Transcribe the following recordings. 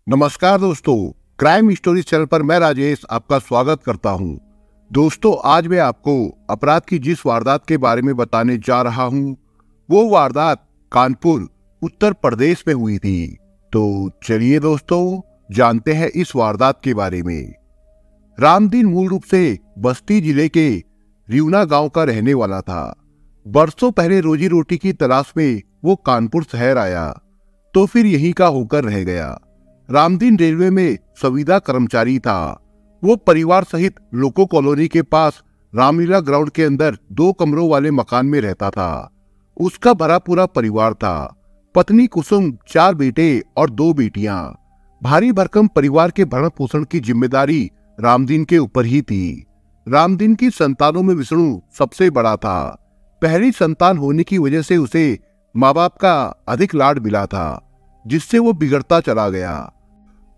नमस्कार दोस्तों, crime story channel पर मैं राजेश आपका स्वागत करता हूं। दोस्तों, आज मैं आपको अपराध की जिस वारदात के बारे में बताने जा रहा हूं, वो वारदात कानपुर उत्तर प्रदेश में हुई थी। तो चलिए दोस्तों, जानते हैं इस वारदात के बारे में। रामदीन मूल रूप से बस्ती जिले के रिवना गांव का रहने वाला था। बरसों पहले रोजी रोटी की तलाश में वो कानपुर शहर आया, तो फिर यहीं का होकर रह गया। रामदीन रेलवे में संविदा कर्मचारी था। वो परिवार सहित लोको कॉलोनी के पास रामलीला ग्राउंड के अंदर 2 कमरों वाले मकान में रहता था। उसका भरा पूरा परिवार था। पत्नी कुसुम, 4 बेटे और 2 बेटियां। भारी भरकम परिवार के भरण पोषण की जिम्मेदारी रामदीन के ऊपर ही थी। रामदीन की संतानों में विष्णु सबसे बड़ा था। पहली संतान होने की वजह से उसे माँ बाप का अधिक लाड मिला था, जिससे वो बिगड़ता चला गया।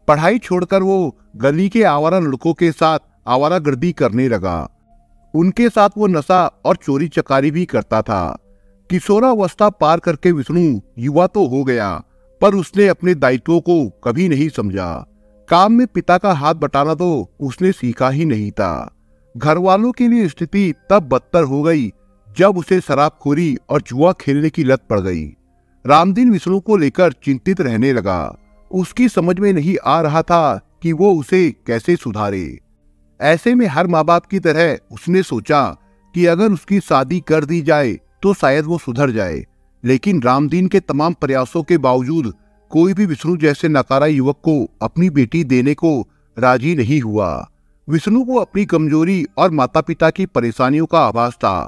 पढ़ाई छोड़कर वो गली के आवारा लड़कों के साथ आवारागर्दी करने लगा। उनके साथ वो नशा और चोरी चकारी भी करता था। किशोरावस्था पार करके विष्णु युवा तो हो गया, पर उसने अपने दायित्वों को कभी नहीं समझा। काम में पिता का हाथ बटाना तो उसने सीखा ही नहीं था। घर वालों के लिए स्थिति तब बदतर हो गई जब उसे शराबखोरी और जुआ खेलने की लत पड़ गई। रामदीन विष्णु को लेकर चिंतित रहने लगा। उसकी समझ में नहीं आ रहा था कि वो उसे कैसे सुधारे। ऐसे में हर माँ बाप की तरह उसने सोचा कि अगर उसकी शादी कर दी जाए तो शायद वो सुधर जाए। लेकिन रामदीन के तमाम प्रयासों के बावजूद कोई भी विष्णु जैसे नकारा युवक को अपनी बेटी देने को राजी नहीं हुआ। विष्णु को अपनी कमजोरी और माता पिता की परेशानियों का आभास था,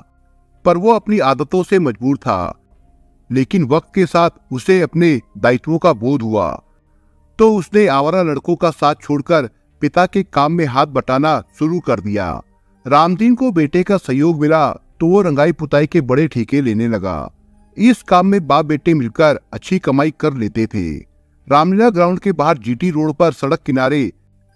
पर वो अपनी आदतों से मजबूर था। लेकिन वक्त के साथ उसे अपने दायित्वों का बोध हुआ, तो उसने आवारा लड़कों का साथ छोड़कर पिता के काम में हाथ बटाना शुरू कर दिया। रामदीन को बेटे का सहयोग मिला तो वो रंगाई पुताई के बड़े ठेके लेने लगा। इस काम में बाप बेटे मिलकर अच्छी कमाई कर लेते थे। रामलीला ग्राउंड के बाहर जीटी रोड पर सड़क किनारे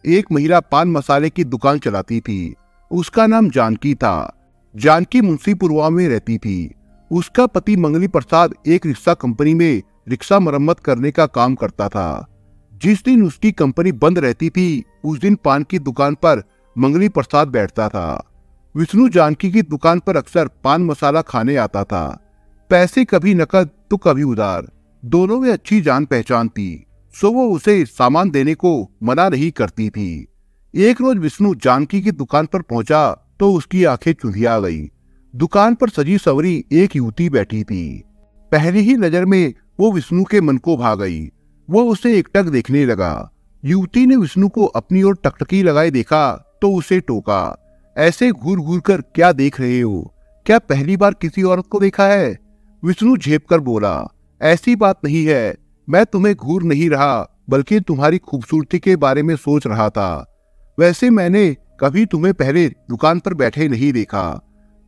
एक महिला पान मसाले की दुकान चलाती थी। उसका नाम जानकी था। जानकी मुंशीपुरवा में रहती थी। उसका पति मंगली प्रसाद एक रिक्शा कंपनी में रिक्शा मरम्मत करने का काम करता था। जिस दिन उसकी कंपनी बंद रहती थी, उस दिन पान की दुकान पर मंगली प्रसाद बैठता था। विष्णु जानकी की दुकान पर अक्सर पान मसाला खाने आता था। पैसे कभी नकद तो कभी उधार, दोनों में अच्छी जान पहचान थी, सो वो उसे सामान देने को मना नहीं करती थी। एक रोज विष्णु जानकी की दुकान पर पहुंचा तो उसकी आंखें चुंधिया गई। दुकान पर सजी सवरी एक युवती बैठी थी। पहली ही नजर में वो विष्णु के मन को भा गई। वो उसे एकटक देखने लगा। युवती ने विष्णु को अपनी ओर टकटकी लगाए देखा तो उसे टोका, ऐसे घूर घूर कर क्या देख रहे हो? क्या पहली बार किसी औरत को देखा है? विष्णु झेप कर बोला, ऐसी बात नहीं है, मैं तुम्हें घूर नहीं रहा, बल्कि तुम्हारी खूबसूरती के बारे में सोच रहा था। वैसे मैंने कभी तुम्हें पहले दुकान पर बैठे नहीं देखा।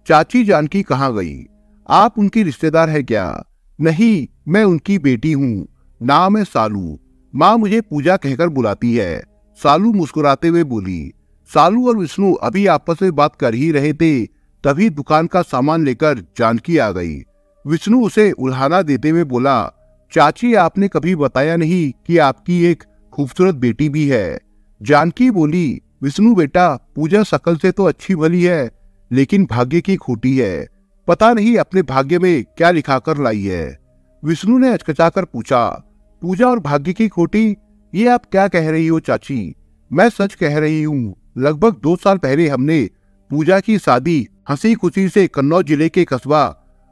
चाची जानकी कहाँ गई? आप उनकी रिश्तेदार है क्या? नहीं, मैं उनकी बेटी हूँ। नाम है सालू। माँ मुझे पूजा कहकर बुलाती है। सालू मुस्कुराते हुए बोली। सालू और विष्णु अभी आपस में बात कर ही रहे थे, तभी दुकान का सामान लेकर जानकी आ गई। विष्णु उसे उल्हाना देते हुए बोला, चाची आपने कभी बताया नहीं कि आपकी एक खूबसूरत बेटी भी है। जानकी बोली, विष्णु बेटा, पूजा शकल से तो अच्छी भली है, लेकिन भाग्य की खोटी है। पता नहीं अपने भाग्य में क्या लिखा कर लाई है। विष्णु ने अचकचाकर पूछा, पूजा और भाग्य की खोटी, ये आप क्या कह रही हो चाची? मैं सच कह रही हूँ। लगभग 2 साल पहले हमने पूजा की शादी हंसी खुशी से कन्नौज जिले के कस्बा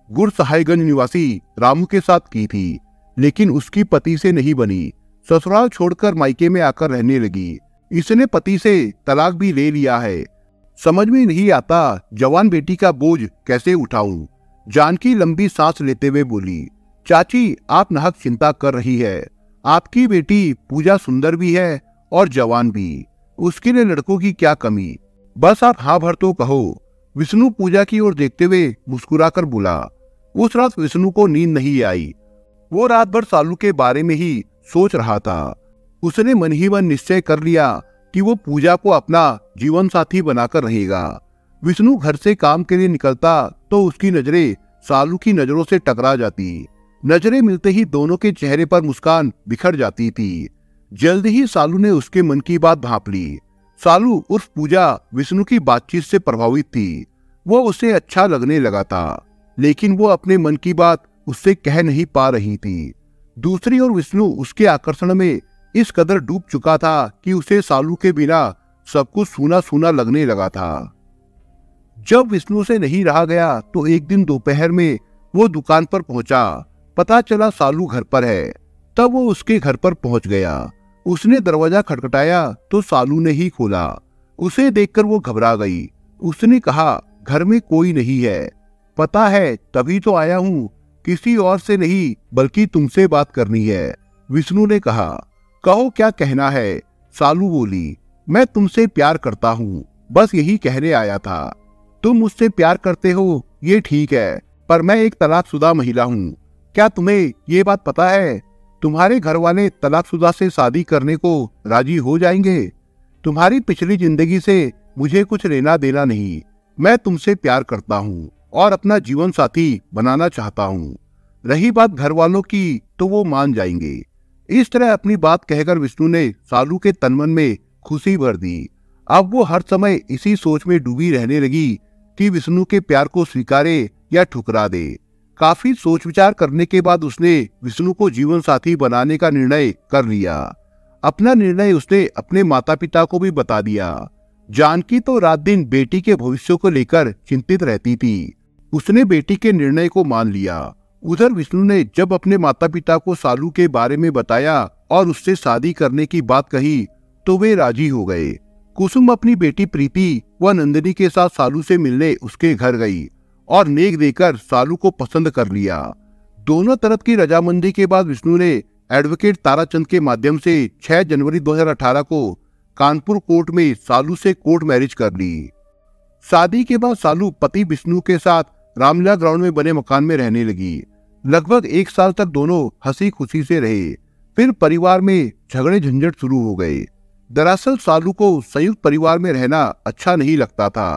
गुरसहायगंज निवासी रामू के साथ की थी, लेकिन उसकी पति से नहीं बनी। ससुराल छोड़कर मायके में आकर रहने लगी। इसने पति से तलाक भी ले लिया है। समझ में नहीं आता जवान बेटी का बोझ कैसे उठाऊं। जानकी लंबी सांस लेते हुए बोली, चाची आप नाहक चिंता कर रही है। आपकी बेटी पूजा सुंदर भी है और जवान भी, उसके लिए लड़कों की क्या कमी? बस आप हाँ भर तो कहो। विष्णु पूजा की ओर देखते हुए मुस्कुराकर बोला। उस रात विष्णु को नींद नहीं आई। वो रात भर सालू के बारे में ही सोच रहा था। उसने मन ही मन निश्चय कर लिया कि वो पूजा को अपना जीवन साथी बनाकर रहेगा। विष्णु घर से काम के लिए निकलता तो उसकी नजरें सालू की नजरों से टकरा जाती। नजरें मिलते ही दोनों के चेहरे पर मुस्कान बिखर जाती थी। जल्द ही सालू ने उसके मन की बात भांप ली। सालू उर्फ पूजा विष्णु की बातचीत से प्रभावित थी। वो उसे अच्छा लगने लगा था, लेकिन वो अपने मन की बात उससे कह नहीं पा रही थी। दूसरी ओर विष्णु उसके आकर्षण में इस कदर डूब चुका था कि उसे सालू के बिना सब कुछ सूना सूना लगने लगा था। जब विष्णु से नहीं रहा गया तो एक दिन दोपहर में वो दुकान पर पहुंचा। पता चला सालू घर पर है। तब वो उसके घर पर पहुंच गया। उसने दरवाजा खटखटाया तो सालू ने ही खोला। उसे देखकर वो घबरा गई। उसने कहा, घर में कोई नहीं है। पता है, तभी तो आया हूँ, किसी और से नहीं बल्कि तुमसे बात करनी है। विष्णु ने कहा। कहो, क्या कहना है? सालू बोली। मैं तुमसे प्यार करता हूँ, बस यही कहने आया था। तुम मुझसे प्यार करते हो ये ठीक है, पर मैं एक तलाकशुदा महिला हूँ। क्या तुम्हें ये बात पता है? तुम्हारे घर वाले तलाकशुदा से शादी करने को राजी हो जाएंगे। तुम्हारी पिछली जिंदगी से मुझे कुछ लेना देना नहीं। मैं तुमसे प्यार करता हूँ और अपना जीवन साथी बनाना चाहता हूँ। रही बात घर वालों की तो वो मान जाएंगे। इस तरह अपनी बात कहकर विष्णु ने सालू के तनमन में खुशी भर दी। अब वो हर समय इसी सोच में डूबी रहने लगी कि विष्णु के प्यार को स्वीकारे या ठुकरा दे। काफी सोच विचार करने के बाद उसने विष्णु को जीवन साथी बनाने का निर्णय कर लिया। अपना निर्णय उसने अपने माता पिता को भी बता दिया। जानकी तो रात दिन बेटी के भविष्य को लेकर चिंतित रहती थी। उसने बेटी के निर्णय को मान लिया। उधर विष्णु ने जब अपने माता पिता को सालू के बारे में बताया और उससे शादी करने की बात कही तो वे राजी हो गए। कुसुम अपनी बेटी प्रीति व नंदिनी के साथ सालू से मिलने उसके घर गई और नेक देकर सालू को पसंद कर लिया। दोनों तरफ की रजामंदी के बाद विष्णु ने एडवोकेट ताराचंद के माध्यम से 6 जनवरी 2018 को कानपुर कोर्ट में सालू से कोर्ट मैरिज कर ली। शादी के बाद सालू पति विष्णु के साथ रामलीला ग्राउंड में बने मकान में रहने लगी। लगभग 1 साल तक दोनों हंसी खुशी से रहे। फिर परिवार में झगड़े झंझट शुरू हो गए। दरअसल सालू को संयुक्त परिवार में रहना अच्छा नहीं लगता था।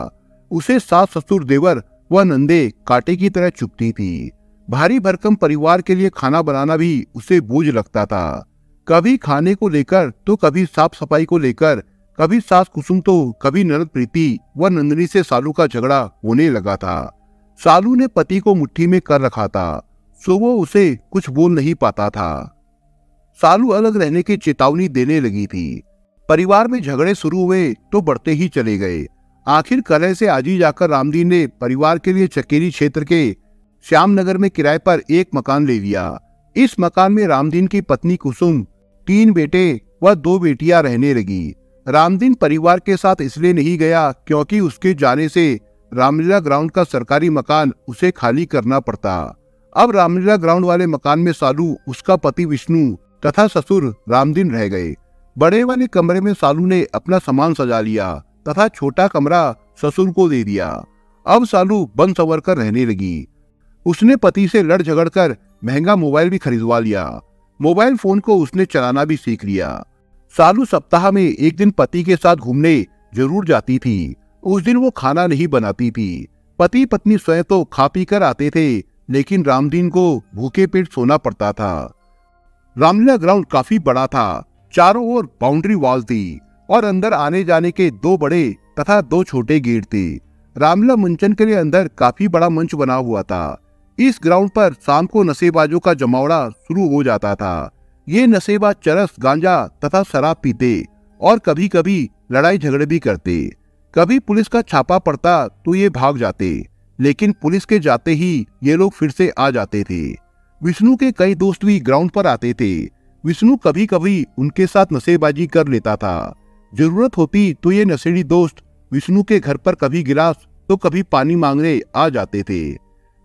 उसे सास ससुर देवर व नंदे कांटे की तरह चुभती थी। भारी भरकम परिवार के लिए खाना बनाना भी उसे बोझ लगता था। कभी खाने को लेकर तो कभी साफ सफाई को लेकर, कभी सास कुसुम तो कभी ननद प्रीति व नंदिनी से सालू का झगड़ा होने लगा था। सालू ने पति को मुट्ठी में कर रखा था, सो वो उसे कुछ बोल नहीं पाता था। सालू अलग रहने की चेतावनी देने लगी थी। परिवार में झगड़े शुरू हुए तो बढ़ते ही चले गए। आखिर कलह से आजी जाकर रामदीन ने परिवार के लिए चकेरी क्षेत्र के श्यामनगर में किराए पर एक मकान ले लिया। इस मकान में रामदीन की पत्नी कुसुम, 3 बेटे व 2 बेटियां रहने लगी। रामदीन परिवार के साथ इसलिए नहीं गया क्योंकि उसके जाने से रामलीला ग्राउंड का सरकारी मकान उसे खाली करना पड़ता। अब रामलीला ग्राउंड वाले मकान में सालू, उसका पति विष्णु तथा ससुर रामदीन रह गए। बड़े वाले कमरे में सालू ने अपना सामान सजा लिया तथा छोटा कमरा ससुर को दे दिया। अब सालू बन संवर कर रहने लगी। उसने पति से लड़ झगड़ कर महंगा मोबाइल भी खरीदवा लिया। मोबाइल फोन को उसने चलाना भी सीख लिया। सालू सप्ताह में एक दिन पति के साथ घूमने जरूर जाती थी। उस दिन वो खाना नहीं बनाती थी। पति पत्नी स्वयं तो खा पी कर आते थे, लेकिन रामदीन को भूखे पेट सोना पड़ता था। रामलीला ग्राउंड काफी बड़ा था। चारों ओर बाउंड्री वॉल थी और अंदर आने जाने के 2 बड़े तथा 2 छोटे गेट थे। रामलीला मंचन के लिए अंदर काफी बड़ा मंच बना हुआ था। इस ग्राउंड पर शाम को नशेबाजों का जमावड़ा शुरू हो जाता था। ये नशेबाज चरस, गांजा तथा शराब पीते और कभी कभी लड़ाई झगड़े भी करते। कभी पुलिस का छापा पड़ता तो ये भाग जाते, लेकिन पुलिस के जाते ही ये लोग फिर से आ जाते थे। विष्णु के कई दोस्त भी ग्राउंड पर आते थे। विष्णु कभी कभी उनके साथ नशेबाजी कर लेता था। जरूरत होती तो ये नशेड़ी दोस्त विष्णु के घर पर कभी गिलास तो कभी पानी मांगने आ जाते थे।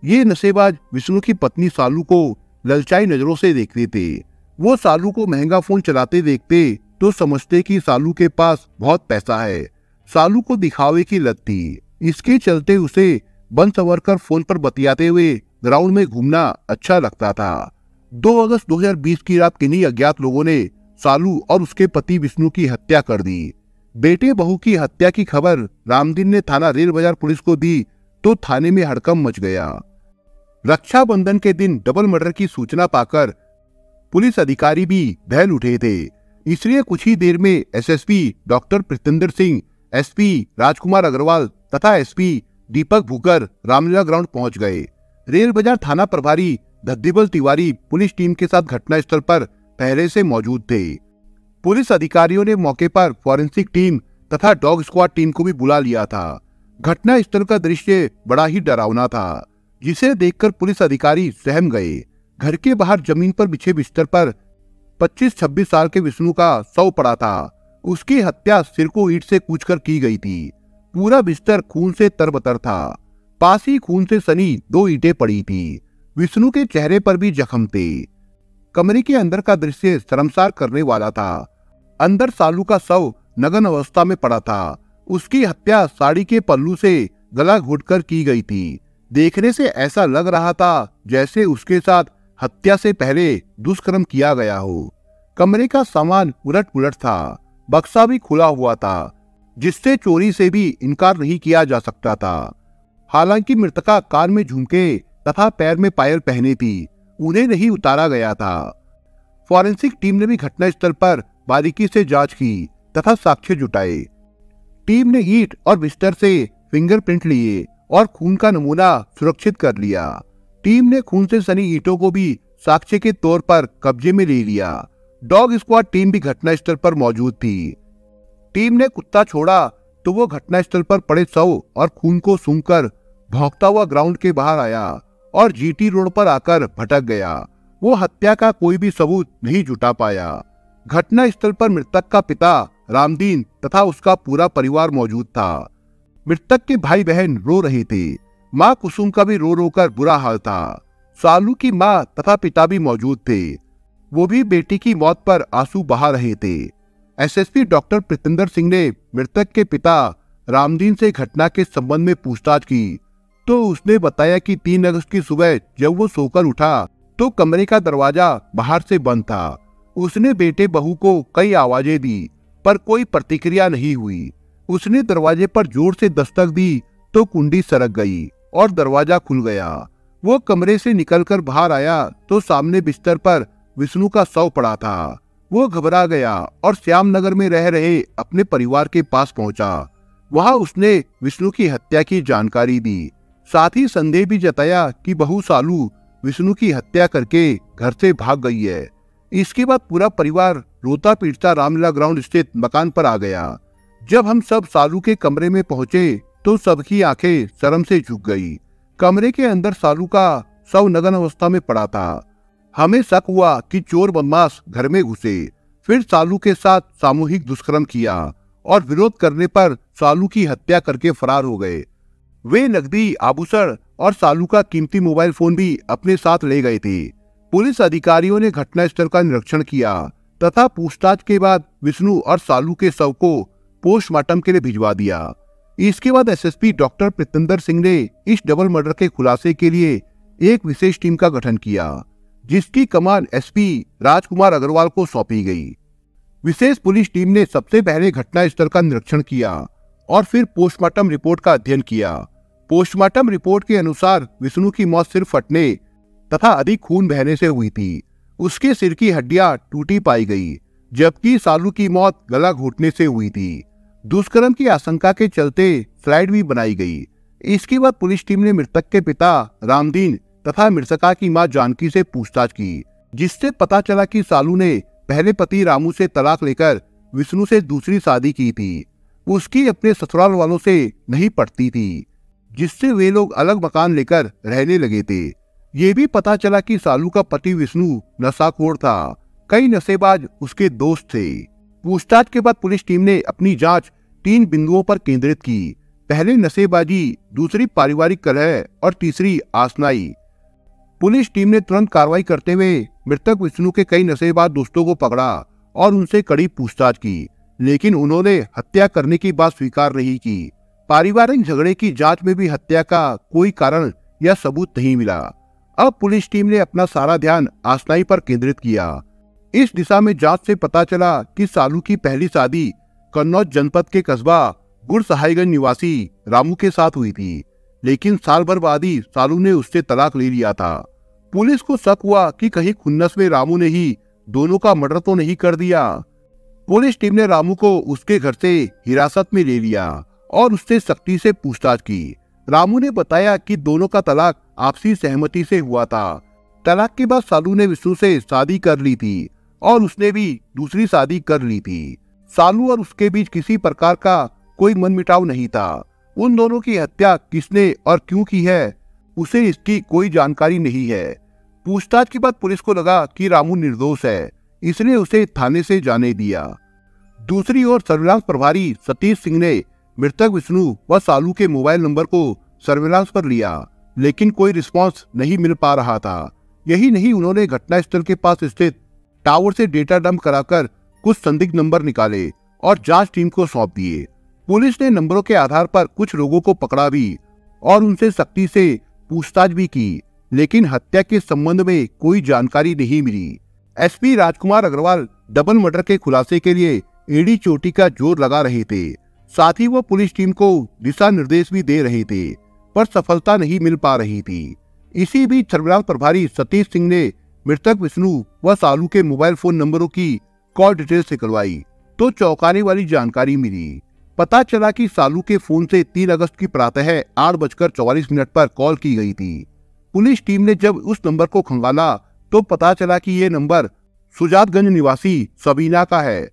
ये नशेबाज विष्णु की पत्नी सालू को ललचाई नजरों से देखते थे। वो सालू को महंगा फोन चलाते देखते तो समझते कि सालू के पास बहुत पैसा है। सालू को दिखावे की लत थी। इसके चलते उसे बन संवर कर फोन पर बतियाते हुए ग्राउंड में घूमना अच्छा लगता था। 2 अगस्त 2020 की रात किन्हीं अज्ञात लोगों ने सालू और उसके पति विष्णु की हत्या कर दी। बेटे बहू की हत्या की खबर रामदीन ने थाना रेल बाजार पुलिस को दी तो थाने में हड़कंप मच गया। रक्षाबंधन के दिन डबल मर्डर की सूचना पाकर पुलिस अधिकारी भी दहल उठे थे। इसलिए कुछ ही देर में SSP doctor Preetinder Singh, SP Rajkumar Agarwal तथा एसपी दीपक भूकर रामलीला ग्राउंड पहुंच गए। रेल बाजार थाना प्रभारी धद्दीबल तिवारी पुलिस टीम के साथ घटनास्थल पर पहले से मौजूद थे। पुलिस अधिकारियों ने मौके पर फॉरेंसिक टीम तथा डॉग स्क्वाड टीम को भी बुला लिया था। घटनास्थल का दृश्य बड़ा ही डरावना था, जिसे देखकर पुलिस अधिकारी सहम गए। घर के बाहर जमीन पर बिछे बिस्तर पर 25-26 साल के विष्णु का शव पड़ा था। उसकी हत्या सिर को ईंट से कूचकर की गई थी। पूरा बिस्तर खून से तरबतर था। पास ही खून से सनी 2 ईंटें पड़ी थी। विष्णु के चेहरे पर भी जख्म थे। कमरे के अंदर का दृश्य शर्मसार करने वाला था। अंदर सालू का शव नग्न अवस्था में पड़ा था। उसकी हत्या साड़ी के पल्लू से गला घोटकर की गई थी। देखने से ऐसा लग रहा था जैसे उसके साथ हत्या से पहले दुष्कर्म किया गया हो। कमरे का सामान उलट पुलट था। बक्सा भी खुला हुआ था, जिससे चोरी से भी इनकार नहीं किया जा सकता था। हालांकि मृतका कान में झुमके तथा पैर में पायल पहने थी, उन्हें नहीं उतारा गया था। फॉरेंसिक टीम ने भी घटनास्थल पर बारीकी से जांच की तथा साक्ष्य जुटाए। टीम ने ईंट और बिस्तर से फिंगरप्रिंट लिए और खून का नमूना सुरक्षित कर लिया। टीम ने खून से सनी ईंटों को भी साक्ष्य के तौर पर कब्जे में ले लिया। डॉग स्क्वाड टीम भी घटनास्थल पर मौजूद थी। टीम ने कुत्ता छोड़ा तो वो घटनास्थल पर पड़े शव और खून को सूंघकर भौंकता हुआ ग्राउंड के बाहर आया और जीटी रोड पर आकर भटक गया। वो हत्या का कोई भी सबूत नहीं जुटा पाया। घटनास्थल पर मृतक का पिता रामदीन तथा उसका पूरा परिवार मौजूद था। मृतक के भाई बहन रो रहे थे। मां कुसुम का भी रो रो कर बुरा हाल था। सालू की मां तथा पिता भी मौजूद थे। वो भी बेटी की मौत पर आंसू बहा रहे थे। एसएसपी डॉक्टर प्रीतिंदर सिंह ने मृतक के पिता रामदीन से घटना के संबंध में पूछताछ की तो उसने बताया कि 3 अगस्त की सुबह जब वो सोकर उठा तो कमरे का दरवाजा बाहर से बंद था। उसने बेटे बहू को कई आवाजें दी पर कोई प्रतिक्रिया नहीं हुई। उसने दरवाजे पर जोर से दस्तक दी तो कुंडी सरक गई और दरवाजा खुल गया। वो कमरे से निकलकर बाहर आया तो सामने बिस्तर पर विष्णु का शव पड़ा था। वो घबरा गया और श्यामनगर में रह रहे अपने परिवार के पास पहुंचा। वहां उसने विष्णु की हत्या की जानकारी दी। साथ ही संदेह भी जताया कि बहू सालू विष्णु की हत्या करके घर से भाग गई है। इसके बाद पूरा परिवार रोता पीटता रामलीला ग्राउंड स्थित मकान पर आ गया। जब हम सब सालू के कमरे में पहुंचे तो सबकी आंखें शर्म से झुक गई। कमरे के अंदर सालू का शव नग्न अवस्था में पड़ा था। हमें शक हुआ कि चोर बदमाश घर में घुसे, फिर सालू के साथ सामूहिक दुष्कर्म किया और विरोध करने पर सालू की हत्या करके फरार हो गए। वे नकदी, आभूषण और सालू का कीमती मोबाइल फोन भी अपने साथ ले गए थे। पुलिस अधिकारियों ने घटनास्थल का निरीक्षण किया तथा पूछताछ के बाद विष्णु और सालू के शव को पोस्टमार्टम के लिए भिजवा दिया। इसके बाद एसएसपी डॉक्टर प्रीतिंदर सिंह ने इस डबल मर्डर के खुलासे के लिए एक विशेष टीम का गठन किया, जिसकी कमान एसपी राजकुमार अग्रवाल को सौंपी गई। विशेष पुलिस टीम ने सबसे पहले घटनास्थल का निरीक्षण किया और फिर पोस्टमार्टम रिपोर्ट का अध्ययन किया। पोस्टमार्टम रिपोर्ट के अनुसार विष्णु की मौत सिर फटने तथा अधिक खून बहने से हुई थी। उसके सिर की हड्डियां टूटी पाई गई, जबकि सालू की मौत गला घोटने से हुई थी। दुष्कर्म की आशंका के चलते स्लाइड भी बनाई गई। इसके बाद पुलिस टीम ने मृतक के पिता रामदीन तथा मृतका की मां जानकी से पूछताछ की, जिससे पता चला कि सालू ने पहले पति रामू से तलाक लेकर विष्णु से दूसरी शादी की थी। उसकी अपने ससुराल वालों से नहीं पटती थी, जिससे वे लोग अलग मकान लेकर रहने लगे थे। ये भी पता चला कि सालू का पति विष्णु नशाखोर था। कई नशेबाज उसके दोस्त थे। पूछताछ के बाद पुलिस टीम ने अपनी जांच 3 बिंदुओं पर केंद्रित की। पहले नशेबाजी, दूसरी पारिवारिक कलह और तीसरी आसनाई। पुलिस टीम ने तुरंत कार्रवाई करते हुए मृतक विष्णु के कई नशेबाज दोस्तों को पकड़ा और उनसे कड़ी पूछताछ की, लेकिन उन्होंने हत्या करने की बात स्वीकार नहीं की। पारिवारिक झगड़े की जांच में भी हत्या का कोई कारण या सबूत नहीं मिला। अब पुलिस टीम ने अपना सारा ध्यान आसनाई पर केंद्रित किया। इस दिशा में जांच से पता चला कि सालू की पहली शादी कन्नौज जनपद के कस्बा गुड़सहायगंज निवासी रामू के साथ हुई थी, लेकिन साल भर बाद ही सालू ने उससे तलाक ले लिया था। पुलिस को शक हुआ कि कहीं खुन्नस में रामू ने ही दोनों का मर्डर तो नहीं कर दिया। पुलिस टीम ने रामू को उसके घर से हिरासत में ले लिया और उससे सख्ती से पूछताछ की। रामू ने बताया कि दोनों का तलाक आपसी सहमति से हुआ था। तलाक के बाद सालू ने विष्णु से शादी कर ली थी और उसने भी दूसरी शादी कर ली थी। सालू और उसके बीच किसी प्रकार का कोई मनमुटाव नहीं था। उन दोनों की हत्या किसने और क्यों की है, उसे इसकी कोई जानकारी नहीं है। पूछताछ के बाद पुलिस को लगा कि रामू निर्दोष है, इसलिए उसे थाने से जाने दिया। दूसरी ओर सर्विलांस प्रभारी सतीश सिंह ने मृतक विष्णु व सालू के मोबाइल नंबर को सर्विलांस पर लिया, लेकिन कोई रिस्पांस नहीं मिल पा रहा था। यही नहीं, उन्होंने घटनास्थल के पास स्थित टावर से डेटा डंप कराकर कुछ संदिग्ध नंबर निकाले और जांच टीम को सौंप दिए। पुलिस ने नंबरों के आधार पर कुछ लोगों को पकड़ा भी और उनसे सख्ती से पूछताछ भी की, लेकिन हत्या के संबंध में कोई जानकारी नहीं मिली। SP Rajkumar Agarwal double murder के खुलासे के लिए एड़ी चोटी का जोर लगा रहे थे। साथ ही वो पुलिस टीम को दिशा निर्देश भी दे रहे थे, पर सफलता नहीं मिल पा रही थी। इसी बीच सर्विलांस प्रभारी सतीश सिंह ने मृतक विष्णु व सालू के मोबाइल फोन नंबरों की कॉल डिटेल्स निकलवाई तो चौंकाने वाली जानकारी मिली। पता चला कि सालू के फोन से 3 अगस्त की प्रातः 8:44 पर कॉल की गई थी। पुलिस टीम ने जब उस नंबर को खंगाला तो पता चला कि ये नंबर सुजातगंज निवासी सबीना का है।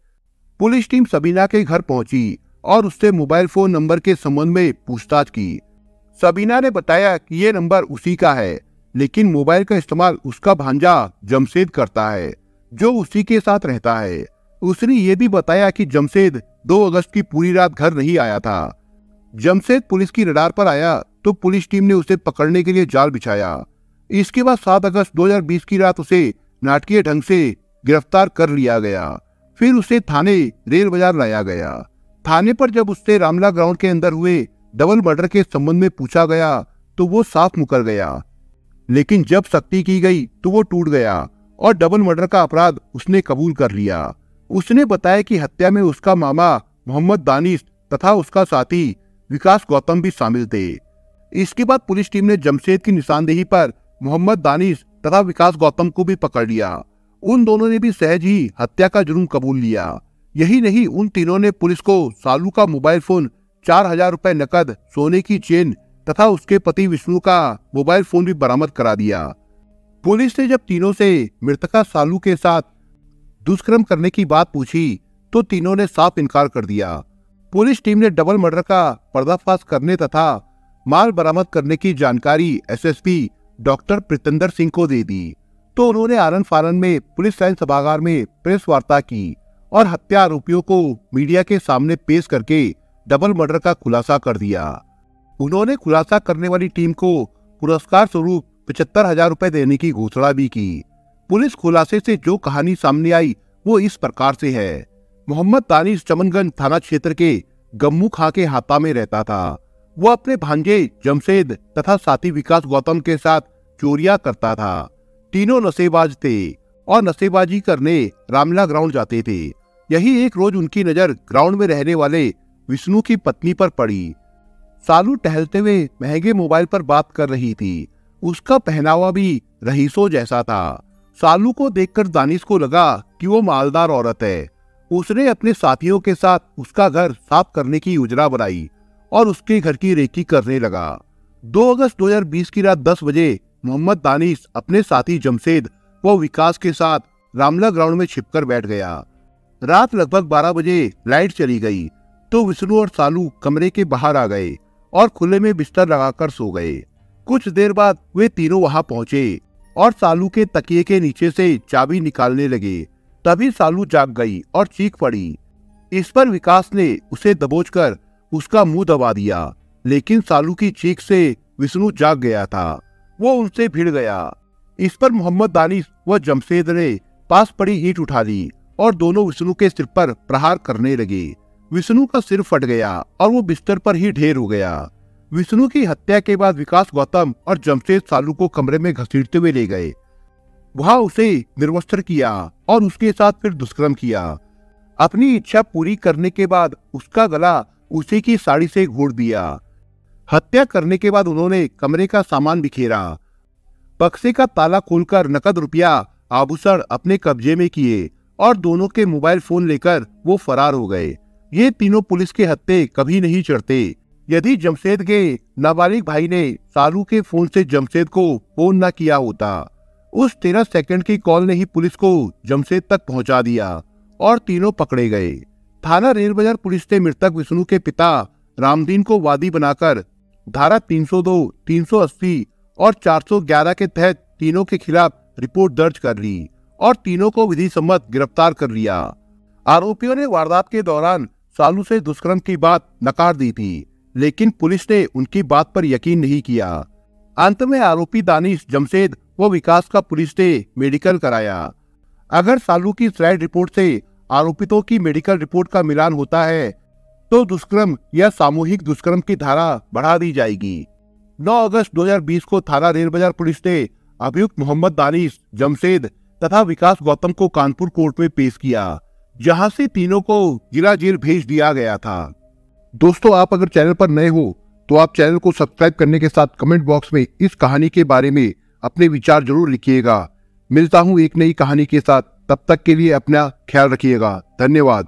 पुलिस टीम सबीना के घर पहुंची और उससे मोबाइल फोन नंबर के संबंध में पूछताछ की। सबीना ने बताया कि ये नंबर उसी का है, लेकिन मोबाइल का इस्तेमाल उसका भांजा जमशेद करता है, जो उसी के साथ रहता है। उसने ये भी बताया कि जमशेद 2 अगस्त की पूरी रात घर नहीं आया था। जमशेद पुलिस की रडार पर आया तो पुलिस टीम ने उसे पकड़ने के लिए जाल बिछाया। इसके बाद 7 अगस्त 2020 की रात उसे नाटकीय ढंग से गिरफ्तार कर लिया गया। फिर उसे थाने रेल बाजार लाया गया। थाने पर जब उससे रामला ग्राउंड के अंदर हुए डबल मर्डर के संबंध में पूछा गया तो वो साफ मुकर गया, लेकिन जब सख्ती की गई तो वो टूट गया और डबल मर्डर का अपराध उसने कबूल कर लिया। उसने बताया कि हत्या में उसका मामा मोहम्मद दानिश तथा उसका साथी विकास गौतम भी शामिल थे। इसके बाद पुलिस टीम ने जमशेद की निशानदेही पर मोहम्मद दानिश तथा विकास गौतम को भी पकड़ लिया। उन दोनों ने भी सहज ही हत्या का जुर्म कबूल लिया। यही नहीं, उन तीनों ने पुलिस को सालू का मोबाइल फोन, 4,000 रुपए नकद, सोने की चेन तथा उसके पति विष्णु का मोबाइल फोन भी बरामद करा दिया। पुलिस ने जब तीनों से मृतका सालू के साथ दुष्कर्म करने की बात पूछी तो तीनों ने साफ इनकार कर दिया। पुलिस टीम ने डबल मर्डर का पर्दाफाश करने तथा माल बरामद करने की जानकारी एसएसपी डॉक्टर प्रीतेंद्र सिंह को दे दी तो उन्होंने आनंद फानन में पुलिस लाइन सभागार में प्रेस वार्ता की और हत्या आरोपियों को मीडिया के सामने पेश करके डबल मर्डर का खुलासा कर दिया। उन्होंने खुलासा करने वाली टीम को पुरस्कार स्वरूप 75,000 रुपए देने की घोषणा भी की। पुलिस खुलासे से जो कहानी सामने आई वो इस प्रकार से है। मोहम्मद दानिश चमनगंज थाना क्षेत्र के गम्मू खां के हाता में रहता था। वो अपने भांजे जमशेद तथा साथी विकास गौतम के साथ चोरियां करता था। तीनों नशेबाज थे और नशेबाजी करने रामला ग्राउंड जाते थे। यही एक रोज उनकी नजर ग्राउंड में रहने वाले विष्णु की पत्नी पर पड़ी। सालू टहलते हुए महंगे मोबाइल पर बात कर रही थी। उसका पहनावा भी रईसों जैसा था। सालू को देखकर दानिश को लगा कि वो मालदार औरत है। उसने अपने साथियों के साथ उसका घर साफ करने की योजना बनाई और उसके घर की रेकी करने लगा। 2 अगस्त 2020 की रात 10 बजे मोहम्मद दानिश अपने साथी जमशेद व विकास के साथ रामला ग्राउंड में छिपकर बैठ गया। रात लगभग 12 बजे लाइट चली गई तो विष्णु और सालू कमरे के बाहर आ गए और खुले में बिस्तर लगाकर सो गए। कुछ देर बाद वे तीनों वहां पहुंचे और सालू के तकिए के नीचे से चाबी निकालने लगे। तभी सालू जाग गई और चीख पड़ी। इस पर विकास ने उसे दबोचकर उसका मुंह दबा दिया, लेकिन सालू की चीख से विष्णु जाग गया था। वो उनसे भिड़ गया। इस पर मोहम्मद दानिश व जमशेद ने पास पड़ी ईंट उठा ली और दोनों विष्णु के सिर पर प्रहार करने लगे। विष्णु का सिर फट गया और वो बिस्तर पर ही ढेर हो गया। विष्णु की हत्या के बाद विकास गौतम और जमशेद सालू को कमरे में घसीटते हुए ले गए। वहां उसे निर्वस्त्र किया और उसके साथ फिर दुष्कर्म किया। अपनी इच्छा पूरी करने के बाद उसका गला उसी की साड़ी से घोट दिया। हत्या करने के बाद उन्होंने कमरे का सामान बिखेरा। बक्से का ताला खोलकर नकद रुपया, आभूषण अपने कब्जे में किए और दोनों के मोबाइल फोन लेकर वो फरार हो गए। ये तीनों पुलिस के हत्थे कभी नहीं चढ़ते। यदि जमशेद के नाबालिग भाई ने सालू के फोन से जमशेद को फोन न किया होता, उस 13 सेकंड की कॉल ने ही पुलिस को जमशेद तक पहुंचा दिया और तीनों पकड़े गए। थाना रेल बाजार पुलिस ने मृतक विष्णु के पिता रामदीन को वादी बनाकर धारा 302, 380 और 411 के तहत तीनों के खिलाफ रिपोर्ट दर्ज कर ली और तीनों को विधि सम्मत गिरफ्तार कर लिया। आरोपियों ने वारदात के दौरान सालू से दुष्कर्म की बात नकार दी थी, लेकिन पुलिस ने उनकी बात पर यकीन नहीं किया। अंत में आरोपी दानिश, जमशेद व विकास का पुलिस ने मेडिकल कराया। अगर सालू की स्लाइड रिपोर्ट से आरोपितों की मेडिकल रिपोर्ट का मिलान होता है तो दुष्कर्म या सामूहिक दुष्कर्म की धारा बढ़ा दी जाएगी। 9 अगस्त 2020 को थाना रेल बाजार पुलिस ने अभियुक्त मोहम्मद दानिश, जमशेद तथा विकास गौतम को कानपुर कोर्ट में पेश किया, जहां से तीनों को जिला जेल भेज दिया गया था। दोस्तों, आप अगर चैनल पर नए हो तो आप चैनल को सब्सक्राइब करने के साथ कमेंट बॉक्स में इस कहानी के बारे में अपने विचार जरूर लिखिएगा। मिलता हूं एक नई कहानी के साथ, तब तक के लिए अपना ख्याल रखिएगा। धन्यवाद।